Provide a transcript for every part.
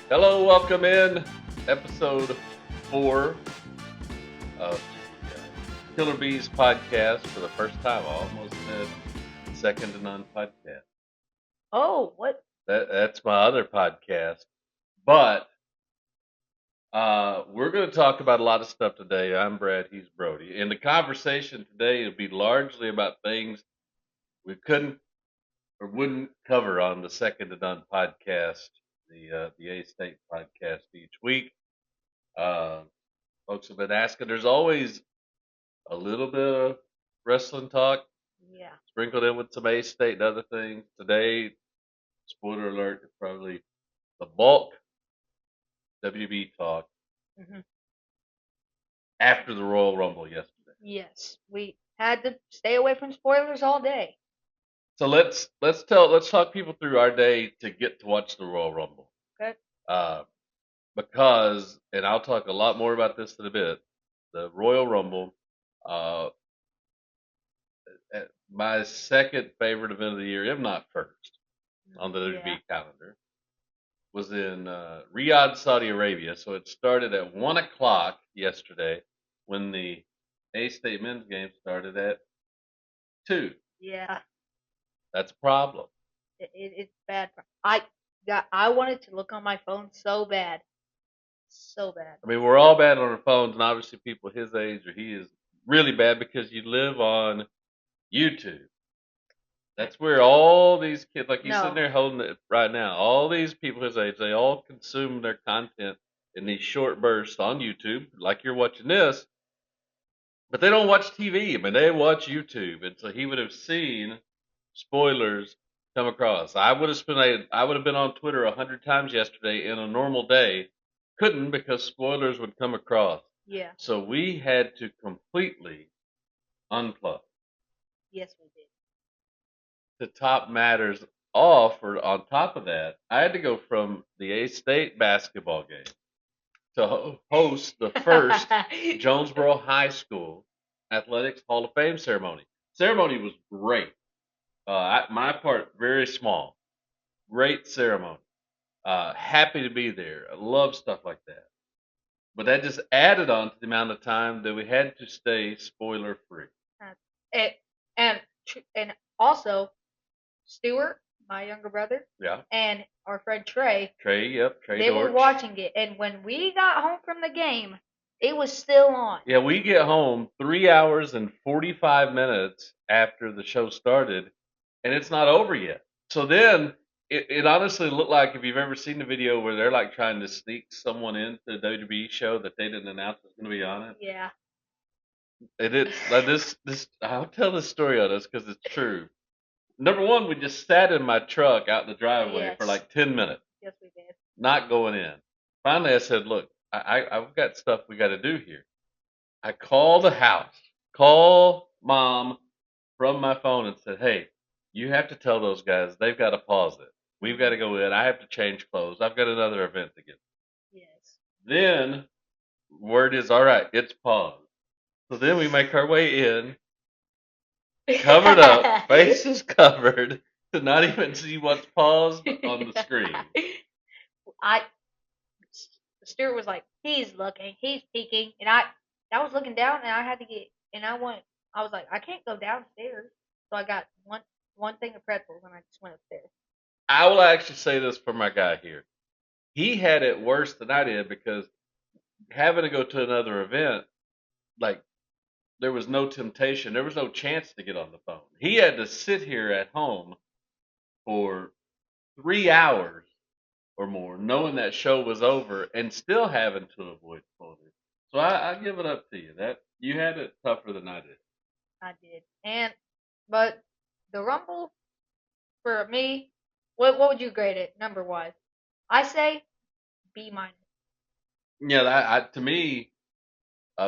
Hello, welcome in episode 4 of the Killer Bees podcast for the first time. I almost said second to none podcast. Oh, what? That's my other podcast. But we're going to talk about a lot of stuff today. I'm Brad, he's Brody. And the conversation today will be largely about things we couldn't or wouldn't cover on the second to none podcast, the A State podcast each week. Uh, Folks have been asking. There's always a little bit of wrestling talk Yeah. sprinkled in with some A State and other things. Today, spoiler alert, is probably the bulk WB talk hmm after the Royal Rumble yesterday. Yes, we had to stay away from spoilers all day. So let's talk people through our day to get to watch the Royal Rumble. Okay. Uh, because, and I'll talk a lot more about this in a bit. The Royal Rumble, uh, my second favorite event of the year, if not first, on the Yeah. WB calendar, was in Riyadh, Saudi Arabia. So it started at 1 o'clock yesterday when the A State men's game started at 2. Yeah. That's a problem. It's bad. I wanted to look on my phone so bad, so bad. I mean, we're all bad on our phones, and obviously people his age or he is really bad because you live on YouTube. That's where all these kids, like he's sitting No. there holding it right now, all these people his age, they all consume their content in these short bursts on YouTube, like you're watching this. But they don't watch TV. I mean, they watch YouTube, and so he would have seen spoilers come across. I would have been on Twitter 100 times yesterday in a normal day. Couldn't because spoilers would come across. Yeah. So we had to completely unplug Yes, we did. to top matters off. Or on top of that, I had to go from the A State basketball game to host the first Jonesboro High School Athletics Hall of Fame ceremony. Ceremony was great. My part very small. Great ceremony. Happy to be there. I love stuff like that. But that just added on to the amount of time that we had to stay spoiler free. It, and and also Stuart, my younger brother, Yeah. and our friend Trey, Trey they were Dortch. watching it, and when we got home from the game, it was still on. Yeah, we get home 3 hours and 45 minutes after the show started, and it's not over yet. So then it honestly looked like if you've ever seen the video where they're like trying to sneak someone into the WWE show that they didn't announce was going to be on it. Yeah. And it's like this. I'll tell this story on this because it's true. Number one, we just sat in my truck out in the driveway for Yes. like 10 minutes, Yes, we did. not going in. Finally, I said, "Look, I've got stuff we got to do here." I called the house, call mom from my phone and said, "Hey, you have to tell those guys they've got to pause it. We've got to go in. I have to change clothes. I've got another event to get." Yes. Then word is, all right, it's paused. So then we make our way in, covered up, faces covered, to not even see what's paused on the screen. I Stuart was like, he's looking, he's peeking, and I was looking down, and I had to get, and I was like, I can't go downstairs, so I got one thing of pretzels, and I just went upstairs. I will actually say this for my guy here. He had it worse than I did because having to go to another event, like there was no temptation, there was no chance to get on the phone. He had to sit here at home for 3 hours or more, knowing that show was over and still having to avoid spoilers. So I give it up to you. That you had it tougher than I did. I did, but the Rumble for me, what would you grade it number wise? I say B minus. Yeah, to me,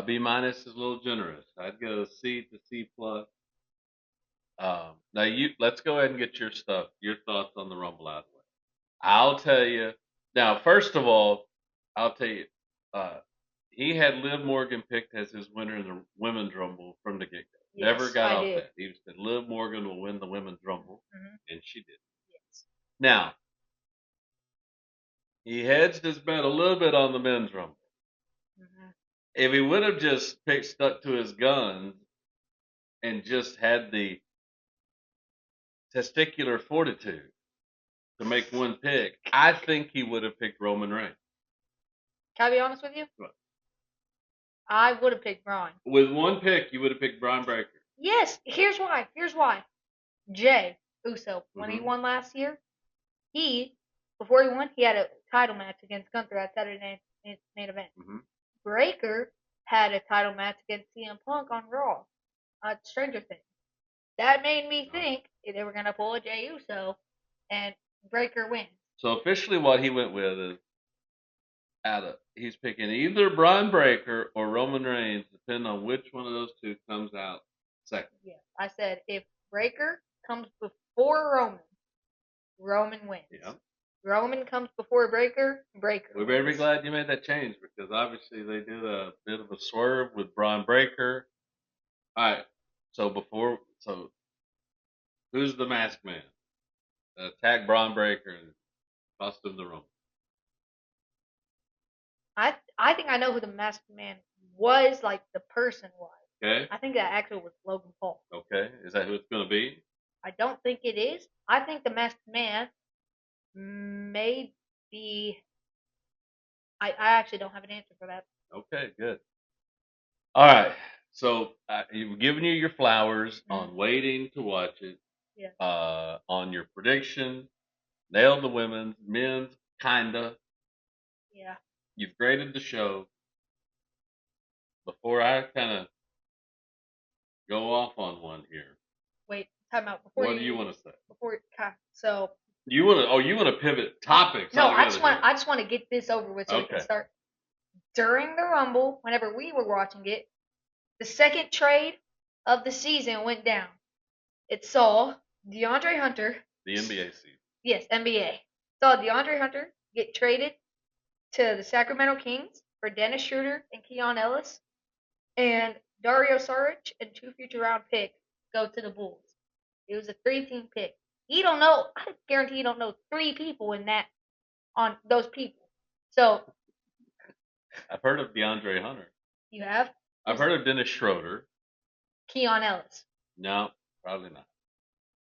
B minus is a little generous. I'd go C to C plus. Now you let's go ahead and get your thoughts on the Rumble out of the way. I'll tell you now. First of all, I'll tell you, uh, he had Liv Morgan picked as his winner in the women's Rumble from the get go. Never Yes, got I off did. that. He said Liv Morgan will win the women's Rumble, Mm-hmm. and she did. Yes. Now he hedged his bet a little bit on the men's rumble. Mm-hmm. If he would have just stuck to his guns and just had the testicular fortitude to make one pick, I think he would have picked Roman Reigns. Can I be honest with you? What? I would have picked Braun. With one pick, you would have picked Braun Breaker. Yes, here's why. Here's why. Jay Uso, when he won last year, before he won, he had a title match against Gunther at Saturday Night's main event. Mm-hmm. Breaker had a title match against CM Punk on Raw at Stranger Things. That made me think they were going to pull a Jey Uso and Breaker wins. So officially, what he went with is he's picking either Braun Breaker or Roman Reigns, depending on which one of those two comes out second. Yeah, I said if Breaker comes before Roman, Roman wins. Yeah. Roman comes before Breaker, Breaker. We better be glad you made that change because obviously they did a bit of a swerve with Braun Breaker. All right. So who's the masked man? Attack Braun Breaker and cost him the Rumble. I think I know who the masked man was, like the person was. Okay. I think that actually was Logan Paul. Okay. Is that who it's going to be? I don't think it is. I think the masked man may be. I actually don't have an answer for that. Okay, good. All right. So you've given you your flowers on waiting to watch it. Yeah. On your prediction, nailed the women's, men's, kinda. Yeah. You've graded the show. Before I kind of go off on one here. Wait, time out. What do you want to say? So. You want to? Oh, you want to pivot topics? No, I just want to get this over with so we can start. During the Rumble, whenever we were watching it, the second trade of the season went down. It saw DeAndre Hunter. The NBA season. Yes, NBA. Saw DeAndre Hunter get traded to the Sacramento Kings for Dennis Schroeder and Keon Ellis, and Dario Saric and 2 future round picks go to the Bulls. It was a 3-team pick. You don't know. I guarantee you don't know 3 people in that on those people. So I've heard of DeAndre Hunter. You have? I've heard of Dennis Schroeder. Keon Ellis. No, probably not.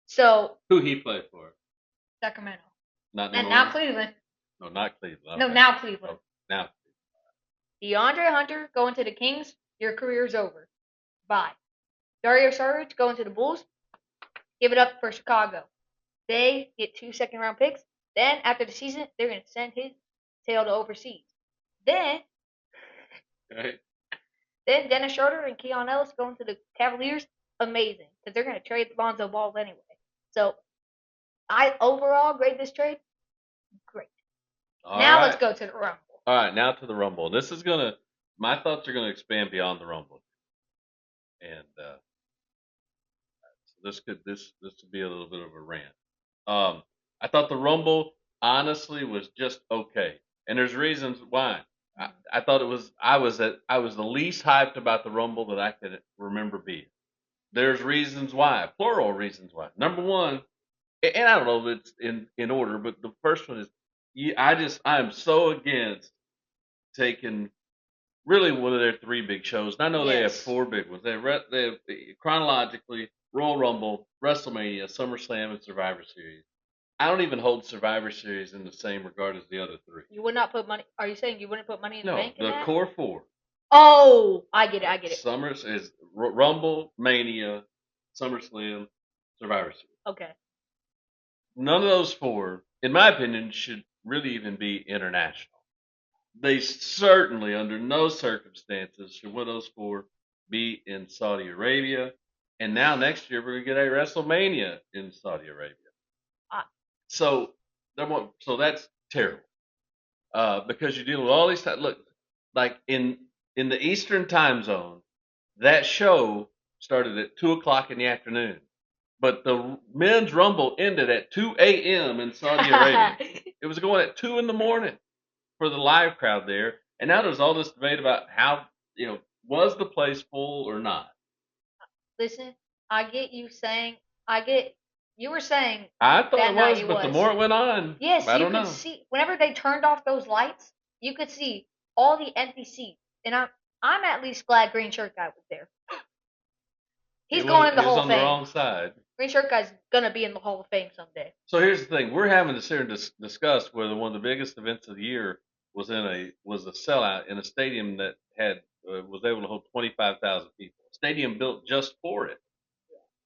So who he played for? Sacramento. Not anymore. And now Cleveland. No, not Cleveland. Okay. No, now Cleveland. Oh, now. DeAndre Hunter going to the Kings. Your career's over. Bye. Dario Saric going to the Bulls. Give it up for Chicago. They get 2 second-round picks. Then, after the season, they're going to send his tail to overseas. Then Dennis Schroeder and Keon Ellis going to the Cavaliers. Amazing. Because they're going to trade Lonzo Ball anyway. So, I overall grade this trade. Great. Now let's go to the Rumble. All right, now to the Rumble. This is going to, my thoughts are going to expand beyond the Rumble. And so this could be a little bit of a rant. I thought the Rumble honestly was just okay, and there's reasons why. I thought I was the least hyped about the Rumble that I could remember being. There's reasons why, plural reasons why. Number one, and I don't know if it's in order, but the first one is I am so against taking really one of their 3 big shows. And I know they have 4 big ones. They have chronologically Royal Rumble, WrestleMania, SummerSlam, and Survivor Series. I don't even hold Survivor Series in the same regard as the other 3. You would not put money. Are you saying you wouldn't put money in the bank? No, the core 4. Oh, I get it. Summers is Rumble, Mania, SummerSlam, Survivor Series. Okay. None of those 4, in my opinion, should really even be international. They certainly, under no circumstances, should one of those 4 be in Saudi Arabia. And now next year we're gonna get a WrestleMania in Saudi Arabia. So that's terrible. Because you're dealing with all these. Look, like in the Eastern time zone, that show started at 2:00 in the afternoon, but the men's Rumble ended at 2 a.m. in Saudi Arabia. It was going at 2 in the morning for the live crowd there, and now there's all this debate about how was the place full or not. Listen, I get you saying. I get You were saying I thought that it night was, it but the was. more it went on, Yes, I you don't could know. see whenever they turned off those lights, you could see all the empty seats. And I'm at least glad Green Shirt Guy was there. He's going in the He was Hall of on the Fame. wrong side. Green Shirt Guy's gonna be in the Hall of Fame someday. So here's the thing: we're having to sit here and discuss whether one of the biggest events of the year was a sellout in a stadium that had was able to hold 25,000 people. A stadium built just for it.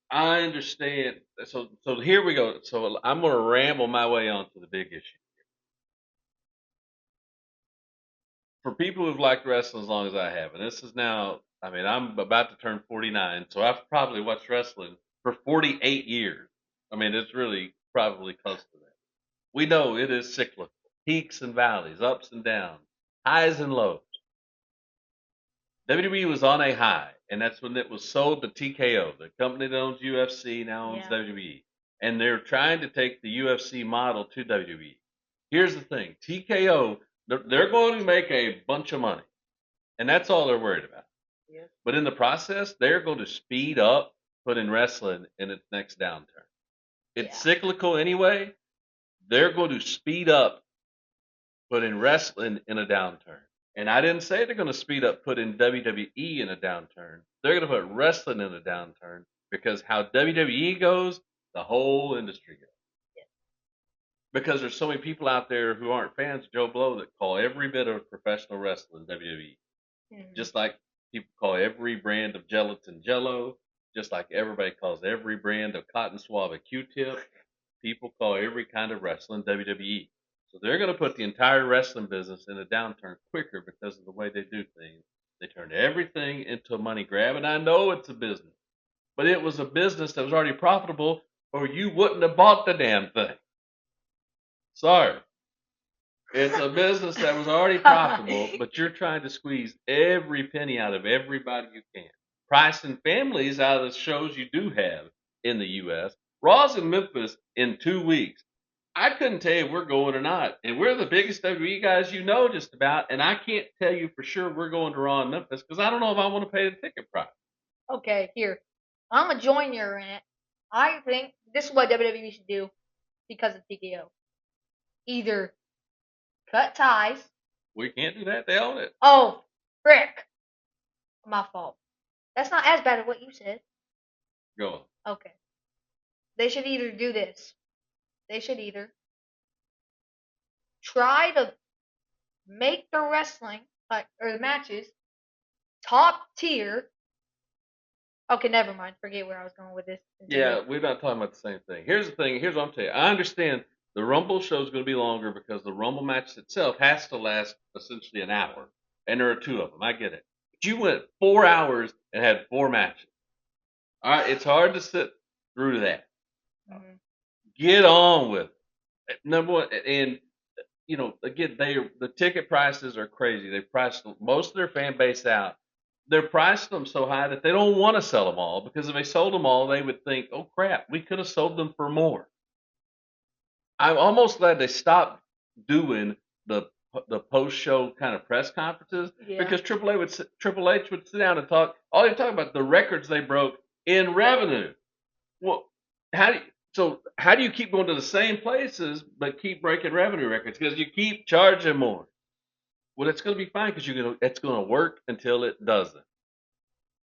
I understand. So here we go. So I'm going to ramble my way on to the big issue. For people who've liked wrestling as long as I have, and this is now, I mean, I'm about to turn 49, so I've probably watched wrestling for 48 years. I mean, it's really probably close to that. We know it is cyclical, peaks and valleys, ups and downs, highs and lows. WWE was on a high, and that's when it was sold to TKO, the company that owns UFC now owns Yeah. WWE, and they're trying to take the UFC model to WWE. Here's the thing: TKO, they're going to make a bunch of money, and that's all they're worried about. Yeah. But in the process, they're going to speed up putting wrestling in its next downturn. It's Yeah. cyclical anyway. They're going to speed up putting wrestling in a downturn. And I didn't say they're going to speed up putting WWE in a downturn. They're going to put wrestling in a downturn because how WWE goes, the whole industry goes. Yeah. Because there's so many people out there who aren't fans of Joe Blow that call every bit of professional wrestling WWE. Mhm. Just like people call every brand of gelatin Jello, just like everybody calls every brand of cotton swab a Q-tip, people call every kind of wrestling WWE. So they're going to put the entire wrestling business in a downturn quicker because of the way they do things. They turn everything into a money grab, and I know it's a business, but it was a business that was already profitable, or you wouldn't have bought the damn thing. Sorry. It's a business that was already profitable, but you're trying to squeeze every penny out of everybody you can. Pricing families out of the shows you do have in the U.S. Raw's in Memphis in 2 weeks. I couldn't tell you if we're going or not. And we're the biggest WWE guys you know just about. And I can't tell you for sure we're going to Raw in Memphis because I don't know if I want to pay the ticket price. Okay, here. I'm gonna join your rant. I think this is what WWE should do because of TKO. Either cut ties. We can't do that. They own it. Oh, frick. My fault. That's not as bad as what you said. Go on. Okay. They should either do this. They should either try to make the wrestling or the matches top tier. Okay, never mind. Forget where I was going with this. Yeah, we're not talking about the same thing. Here's the thing. Here's what I'm telling you. I understand the Rumble show is going to be longer because the Rumble match itself has to last essentially an hour, and there are two of them. I get it. But you went 4 hours and had four matches. All right, it's hard to sit through that. Mm-hmm. Get on with it. Number one, and again, the ticket prices are crazy. They priced most of their fan base out. They're pricing them so high that they don't want to sell them all because if they sold them all, they would think, "Oh crap, we could have sold them for more." I'm almost glad they stopped doing the post show kind of press conferences because Triple H would sit down and talk. All they talk about the records they broke in revenue. Well, how do you, how do you keep going to the same places but keep breaking revenue records? Because you keep charging more. Well, it's going to be fine because it's going to work until it doesn't.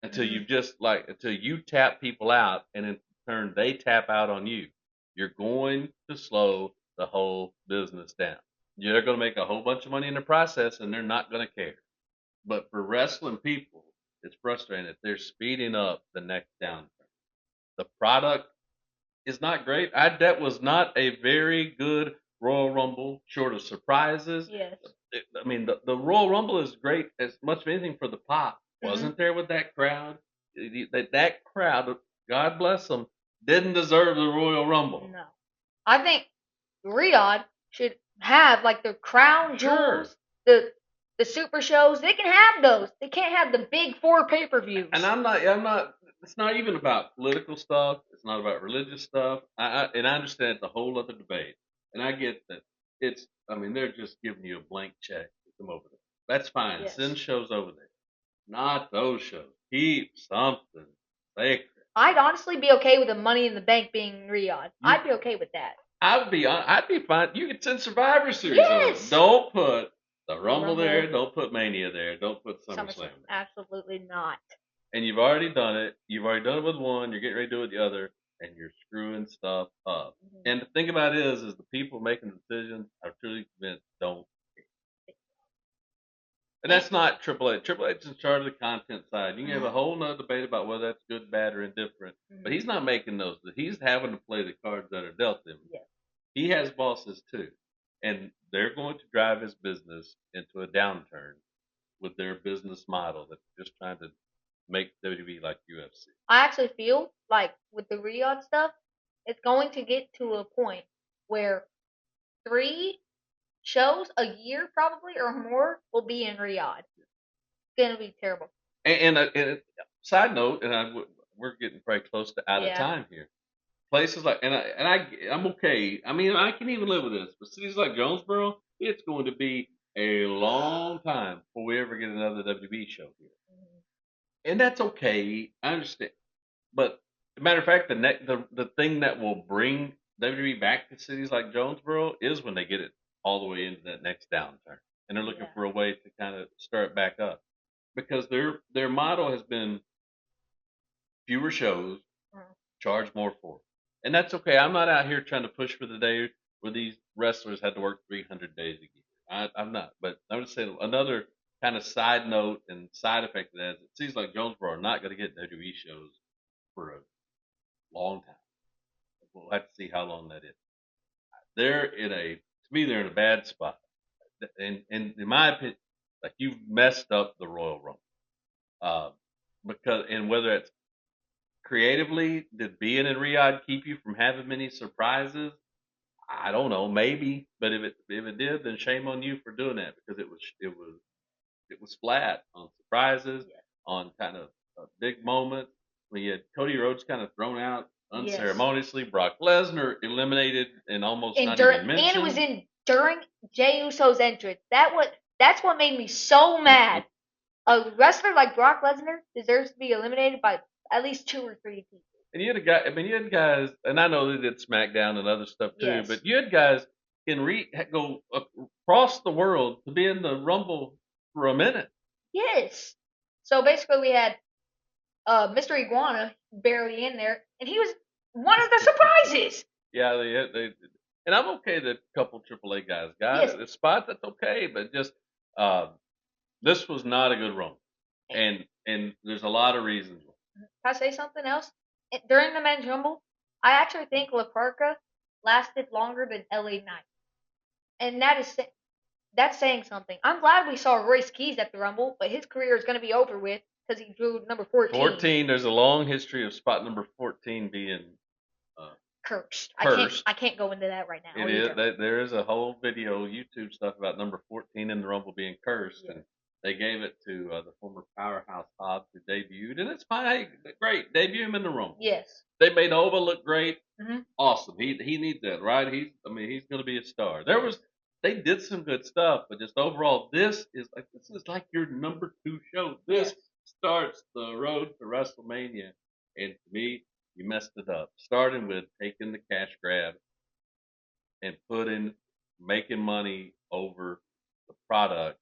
Until you until you tap people out, and in turn they tap out on you. You're going to slow the whole business down. They're going to make a whole bunch of money in the process, and they're not going to care. But for wrestling people, it's frustrating that they're speeding up the next downturn. The product is not great. That was not a very good Royal Rumble, short of surprises. Yes. I mean, the Royal Rumble is great as much of anything for the pop. Wasn't there with that crowd? That crowd, God bless them, didn't deserve the Royal Rumble. No. I think Riyadh should have like the crown Sure. jewels, the super shows. They can have those. They can't have the big 4 pay-per-views. And I'm not. It's not even about political stuff. It's not about religious stuff. And I understand it's a whole other debate. And I get that it's. I mean, they're just giving you a blank check to come over there. That's fine. Yes. Send shows over there. Not those shows. Keep something sacred. I'd honestly be okay with the Money in the Bank being Riyadh. I'd be okay with that. I'd be fine. You could send Survivor Series on it. Yes. Don't put the Rumble Rumble. there. Don't put Mania there. Don't put SummerSlam there. Absolutely not. And you've already done it. You've already done it with one. You're getting ready to do it with the other, and you're screwing stuff up. And the thing about it is the people making the decisions are truly convinced don't. And that's not Triple H. Triple H is in charge of the content side. You can have a whole nother debate about whether that's good, bad, or indifferent. But he's not making those. He's having to play the cards that are dealt him. Yes. He has bosses too, and they're going to drive his business into a downturn with their business model that's just trying to make WWE like UFC. I actually feel like with the Riyadh stuff, it's going to get to a point where 3 shows a year, probably or more, will be in Riyadh. It's gonna be terrible. And side note, we're getting probably close to out of time here. Places like I'm okay. I mean, I can even live with this. But cities like Jonesboro, it's going to be a long time before we ever get another WWE show here, and that's okay. I understand. But as a matter of fact, the thing that will bring WWE back to cities like Jonesboro is when they get it all the way into that next downturn, and they're looking for a way to kind of start back up because their motto has been fewer shows, charge more for it, and that's okay. I'm not out here trying to push for the day where these wrestlers had to work 300 days a year. I'm not, but I'm just saying another kind of side note and side effect of that is it seems like Jonesboro are not going to get WWE shows for a long time. We'll have to see how long that is. To me, they're in a bad spot. And in my opinion, like you've messed up the Royal Rumble. And whether it's creatively, did being in Riyadh keep you from having many surprises? I don't know, maybe. But if it did, then shame on you for doing that because it was flat on surprises, on kind of big moments. We had Cody Rhodes kind of thrown out unceremoniously. Brock Lesnar eliminated and almost not even mentioned. And it was during Jey Uso's entrance. That's what made me so mad. A wrestler like Brock Lesnar deserves to be eliminated by at least 2 or 3 people. And you had guys, and I know they did SmackDown and other stuff too, but you had guys can go across the world to be in the Rumble for a minute. Yes. So basically, we had Mr. Iguana barely in there, and he was one of the surprises. Yeah, they and I'm okay that a couple AAA guys got the spot. That's okay, but just this was not a good run, and there's a lot of reasons. Can I say something else? During the men's rumble, I actually think La Parca lasted longer than LA Knight, and that's saying something. I'm glad we saw Royce Keys at the rumble, but his career is going to be over with because he drew number 14. 14. There's a long history of spot number 14 being cursed. Cursed. I can't go into that right now. It is. There is a whole video YouTube stuff about number 14 in the Rumble being cursed, and they gave it to the former Powerhouse Hobbs who debuted, and it's fine. Hey, great, debut him in the Rumble. Yes. They made Nova look great. Awesome. He needs that, right? He's going to be a star. They did some good stuff, but just overall, this is like your number 2 show. This starts the road to WrestleMania, and to me, you messed it up. Starting with taking the cash grab and making money over the product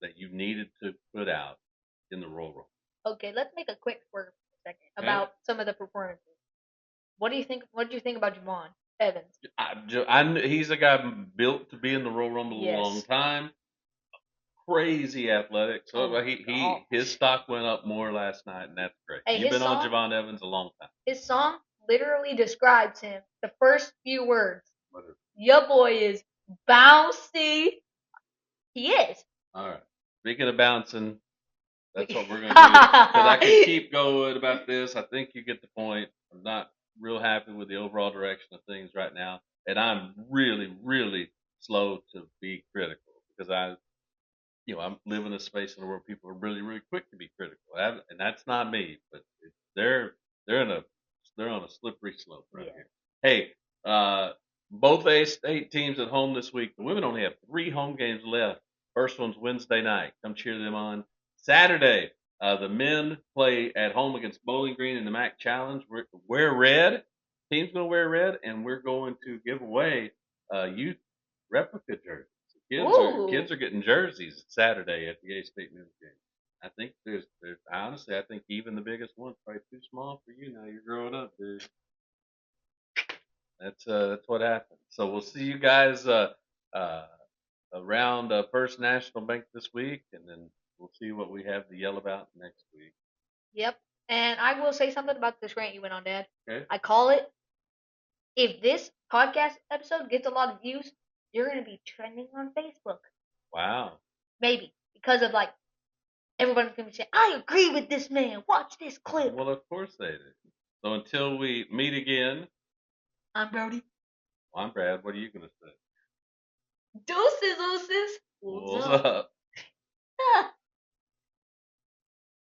that you needed to put out in the Royal Rumble. Okay, let's make a quick word for a second about some of the performances. What do you think? What did you think about Javon Evans? He's a guy built to be in the Royal Rumble a long time. Crazy athletic. So his stock went up more last night, and that's great. Hey, you've been on Javon Evans a long time. His song literally describes him. The first few words. Your boy is bouncy. He is. All right. Speaking of bouncing, that's what we're going to do. Because I can keep going about this. I think you get the point. I'm not real happy with the overall direction of things right now. And I'm really, really slow to be critical because I'm live in a space in the world people are really, really quick to be critical. And that's not me, but they're on a slippery slope right here. Hey, both A-State teams at home this week. The women only have 3 home games left. First one's Wednesday night. Come cheer them on. Saturday, The men play at home against Bowling Green in the MAC Challenge. Wear red. Team's going to wear red, and we're going to give away youth replica jerseys. Kids are getting jerseys Saturday at the A State men's game. I think there's honestly I think even the biggest one's probably too small for you now. You're growing up, dude. That's what happens. So we'll see you guys uh, around First National Bank this week, and then we'll see what we have to yell about next week. Yep. And I will say something about this rant you went on, Dad. Okay. I call it, if this podcast episode gets a lot of views, you're going to be trending on Facebook. Wow. Maybe. Because of like, everyone's going to be saying, I agree with this man. Watch this clip. Well, of course they do. So until we meet again, I'm Brody. well, I'm Brad. What are you going to say? Deuces, ooses. What's up?